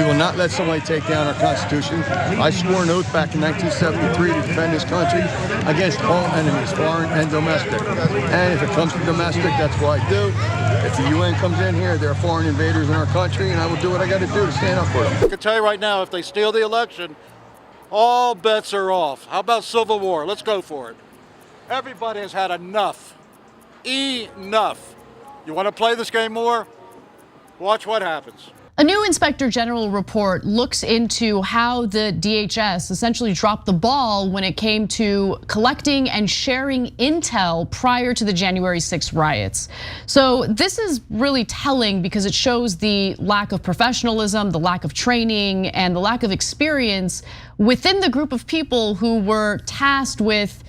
We will not let somebody take down our Constitution. I swore an oath back in 1973 to defend this country against all enemies, foreign and domestic. And if it comes to domestic, that's what I do. If the UN comes in here, there are foreign invaders in our country, and I will do what I got to do to stand up for them. I can tell you right now, if they steal the election, all bets are off. How about civil war? Let's go for it. Everybody has had enough. Enough. You want to play this game more? Watch what happens. A new Inspector General report looks into how the DHS essentially dropped the ball when it came to collecting and sharing intel prior to the January 6th riots. So this is really telling because it shows the lack of professionalism, the lack of training, and the lack of experience within the group of people who were tasked with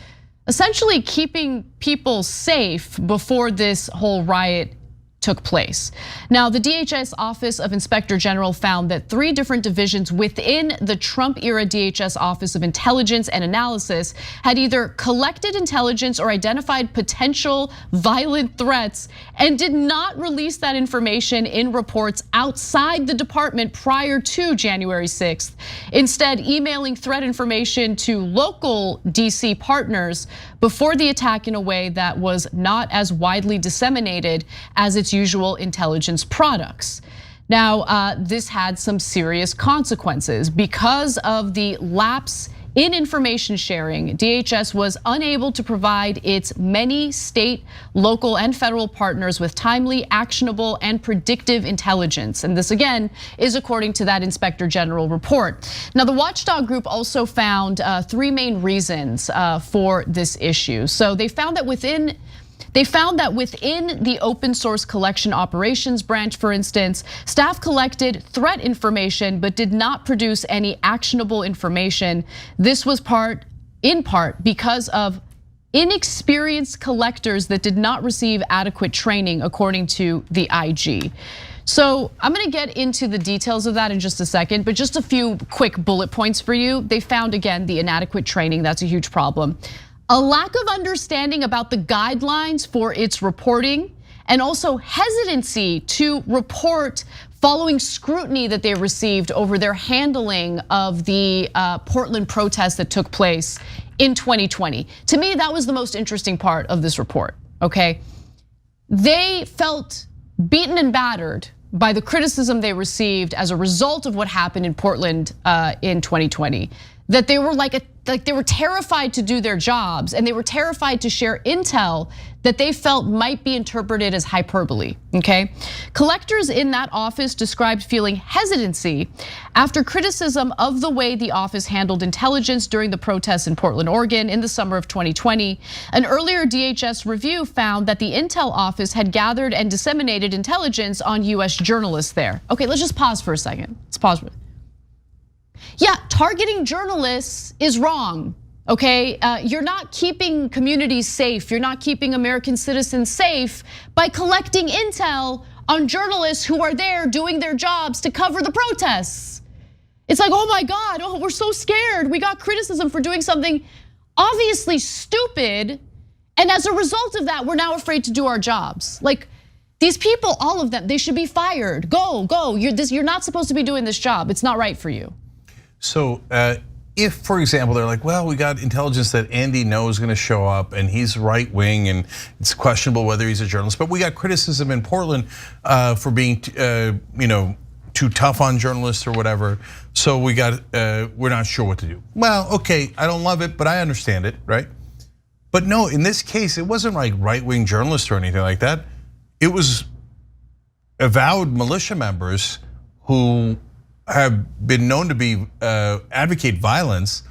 essentially keeping people safe before this whole riot took place. Now, the DHS Office of Inspector General found that 3 different divisions within the Trump-era DHS Office of Intelligence and Analysis had either collected intelligence or identified potential violent threats and did not release that information in reports outside the department prior to January 6th, instead emailing threat information to local DC partners before the attack in a way that was not as widely disseminated as its usual intelligence products. Now, this had some serious consequences. Because of the lapse in information sharing, DHS was unable to provide its many state, local, and federal partners with timely, actionable, and predictive intelligence. And this, again, is according to that Inspector General report. Now, the watchdog group also found 3 main reasons for this issue. So they found that within the open source collection operations branch, for instance, staff collected threat information but did not produce any actionable information. This was in part because of inexperienced collectors that did not receive adequate training, according to the IG. So I'm gonna get into the details of that in just a second, but just a few quick bullet points for you. They found, again, the inadequate training, that's a huge problem. A lack of understanding about the guidelines for its reporting, and also hesitancy to report following scrutiny that they received over their handling of the Portland protests that took place in 2020. To me, that was the most interesting part of this report, okay? They felt beaten and battered by the criticism they received as a result of what happened in Portland in 2020. That they were they were terrified to do their jobs, and they were terrified to share intel that they felt might be interpreted as hyperbole, okay? Collectors in that office described feeling hesitancy after criticism of the way the office handled intelligence during the protests in Portland, Oregon in the summer of 2020. An earlier DHS review found that the intel office had gathered and disseminated intelligence on US journalists there. Okay, let's just pause for a second. Let's pause for it. Yeah, targeting journalists is wrong, okay? You're not keeping communities safe. You're not keeping American citizens safe by collecting intel on journalists who are there doing their jobs to cover the protests. It's like, oh my God, oh, we're so scared. We got criticism for doing something obviously stupid. And as a result of that, we're now afraid to do our jobs. Like, these people, all of them, they should be fired. Go. You're not supposed to be doing this job. It's not right for you. So if, for example, they're like, well, we got intelligence that Andy Ngo is gonna show up and he's right wing and it's questionable whether he's a journalist, but we got criticism in Portland for being too tough on journalists or whatever. So we're not sure what to do. Well, okay, I don't love it, but I understand it, right? But no, in this case, it wasn't like right-wing journalists or anything like that. It was avowed militia members who have been known to be advocating violence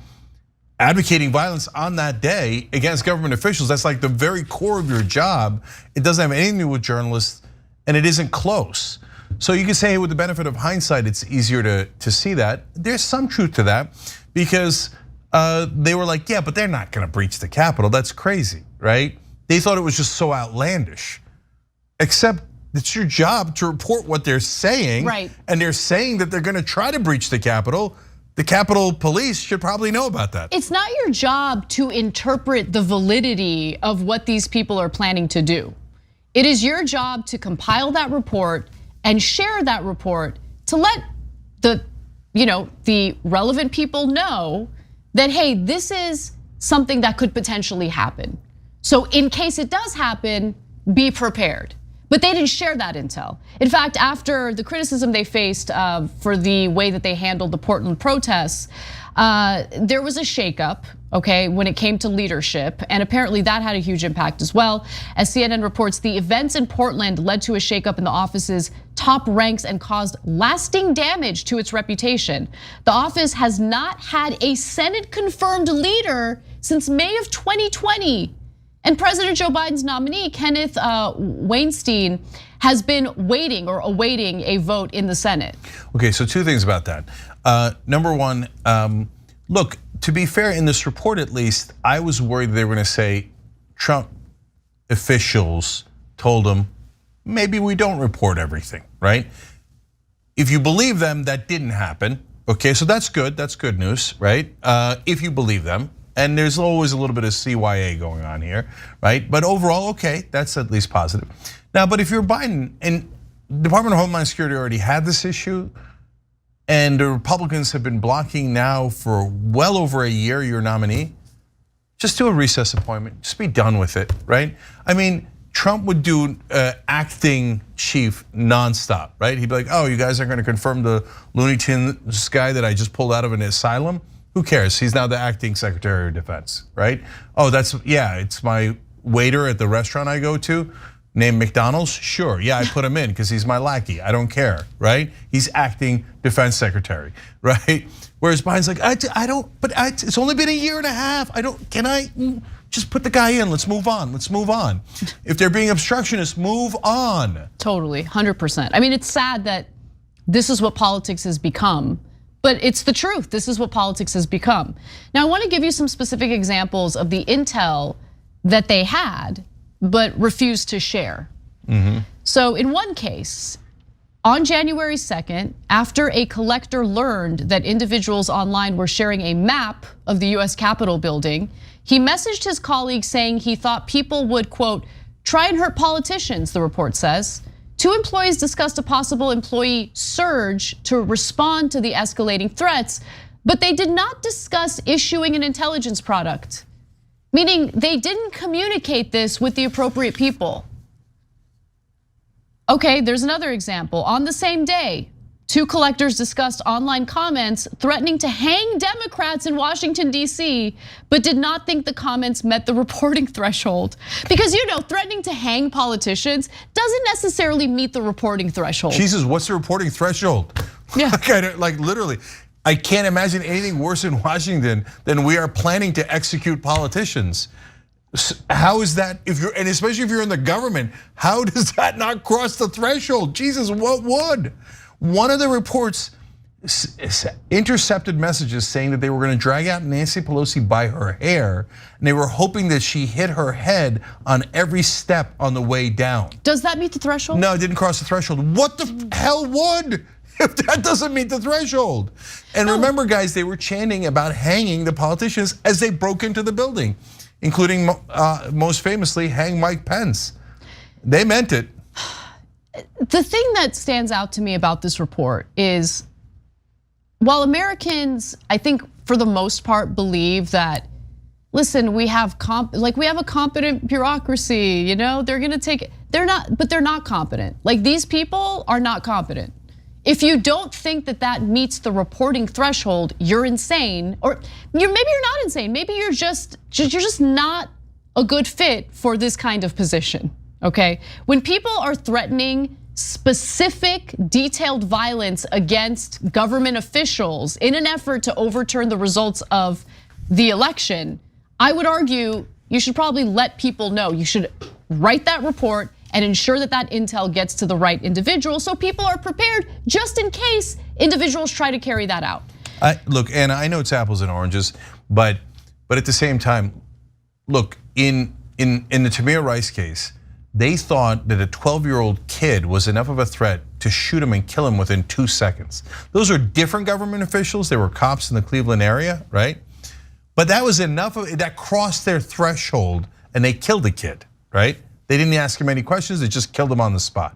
on that day against government officials. That's like the very core of your job. It doesn't have anything to do with journalists, and it isn't close. So you can say, with the benefit of hindsight, it's easier to see that. There's some truth to that, because they were like, yeah, but they're not gonna breach the Capitol. That's crazy, right? They thought it was just so outlandish. Except it's your job to report what they're saying, right? And they're saying that they're gonna try to breach the Capitol. The Capitol Police should probably know about that. It's not your job to interpret the validity of what these people are planning to do. It is your job to compile that report and share that report to let the the relevant people know that, hey, this is something that could potentially happen. So in case it does happen, be prepared. But they didn't share that intel. In fact, after the criticism they faced for the way that they handled the Portland protests, there was a shakeup, okay, when it came to leadership, and apparently that had a huge impact as well. As CNN reports, the events in Portland led to a shakeup in the office's top ranks and caused lasting damage to its reputation. The office has not had a Senate-confirmed leader since May of 2020. And President Joe Biden's nominee, Kenneth Weinstein, has been waiting or awaiting a vote in the Senate. Okay, so two things about that. Number one, look, to be fair, in this report at least, I was worried they were gonna say Trump officials told him, maybe we don't report everything, right? If you believe them, that didn't happen. Okay, so that's good news, right? If you believe them. And there's always a little bit of CYA going on here, right? But overall, okay, that's at least positive. Now, but if you're Biden, and the Department of Homeland Security already had this issue, and the Republicans have been blocking now for well over a year your nominee, just do a recess appointment, just be done with it, right? I mean, Trump would do acting chief nonstop, right? He'd be like, oh, you guys are gonna confirm the Looney Tunes guy that I just pulled out of an asylum? Who cares? He's now the acting Secretary of Defense, right? Oh, it's my waiter at the restaurant I go to, named McDonald's. Sure, yeah, I put him in because he's my lackey. I don't care, right? He's acting Defense Secretary, right? Whereas Biden's like, I don't. But it's only been a year and a half. Can I just put the guy in? Let's move on. Let's move on. If they're being obstructionists, move on. Totally, 100%. I mean, it's sad that this is what politics has become. But it's the truth. This is what politics has become. Now, I want to give you some specific examples of the intel that they had, but refused to share. So in one case, on January 2nd, after a collector learned that individuals online were sharing a map of the US Capitol building, he messaged his colleagues saying he thought people would, quote, try and hurt politicians, the report says. Two employees discussed a possible employee surge to respond to the escalating threats, but they did not discuss issuing an intelligence product, meaning they didn't communicate this with the appropriate people. Okay, there's another example. On the same day, two collectors discussed online comments threatening to hang Democrats in Washington, D.C., but did not think the comments met the reporting threshold. Because threatening to hang politicians doesn't necessarily meet the reporting threshold. Jesus, what's the reporting threshold? Yeah. Like literally, I can't imagine anything worse in Washington than we are planning to execute politicians. How is that, and especially if you're in the government, how does that not cross the threshold? Jesus, what would? One of the reports intercepted messages saying that they were gonna drag out Nancy Pelosi by her hair, and they were hoping that she hit her head on every step on the way down. Does that meet the threshold? No, it didn't cross the threshold. What the hell would? If that doesn't meet the threshold. And remember, guys, they were chanting about hanging the politicians as they broke into the building, including most famously, hang Mike Pence. They meant it. The thing that stands out to me about this report is, while Americans, I think for the most part, believe that, listen, we have a competent bureaucracy, they're gonna take it. They're not competent. Like, these people are not competent. If you don't think that that meets the reporting threshold, you're insane, or maybe you're not insane. Maybe you're just not a good fit for this kind of position. Okay, when people are threatening specific, detailed violence against government officials in an effort to overturn the results of the election, I would argue you should probably let people know. You should write that report and ensure that that intel gets to the right individual, so people are prepared just in case individuals try to carry that out. Look, Anna, I know it's apples and oranges, but at the same time, look, in the Tamir Rice case, they thought that a 12-year-old kid was enough of a threat to shoot him and kill him within 2 seconds. Those are different government officials. They were cops in the Cleveland area, right? But that was enough of it, that crossed their threshold, and they killed the kid, right? They didn't ask him any questions, they just killed him on the spot.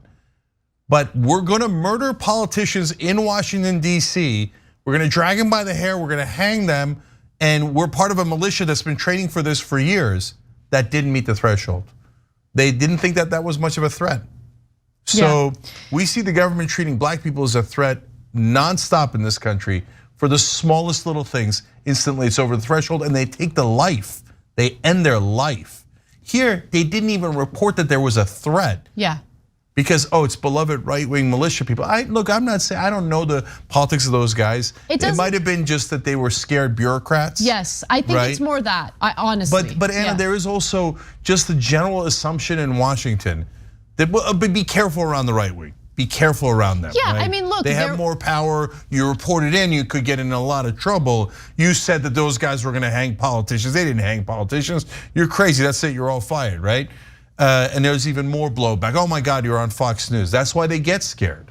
But we're gonna murder politicians in Washington, D.C. We're gonna drag them by the hair, we're gonna hang them, and we're part of a militia that's been training for this for years that didn't meet the threshold. They didn't think that that was much of a threat. So we see the government treating black people as a threat nonstop in this country for the smallest little things. Instantly it's over the threshold and they take the life, they end their life. Here, they didn't even report that there was a threat. Yeah. Because, it's beloved right-wing militia people. Look, I'm not saying, I don't know the politics of those guys. It might have been just that they were scared bureaucrats. Yes, I think it's more that, honestly. But Anna, there is also just the general assumption in Washington that be careful around the right wing. Be careful around them. Yeah, right? I mean, look, they have more power. You report it in, you could get in a lot of trouble. You said that those guys were gonna hang politicians. They didn't hang politicians. You're crazy, that's it, you're all fired, right? And there's even more blowback. Oh my God, you're on Fox News. That's why they get scared.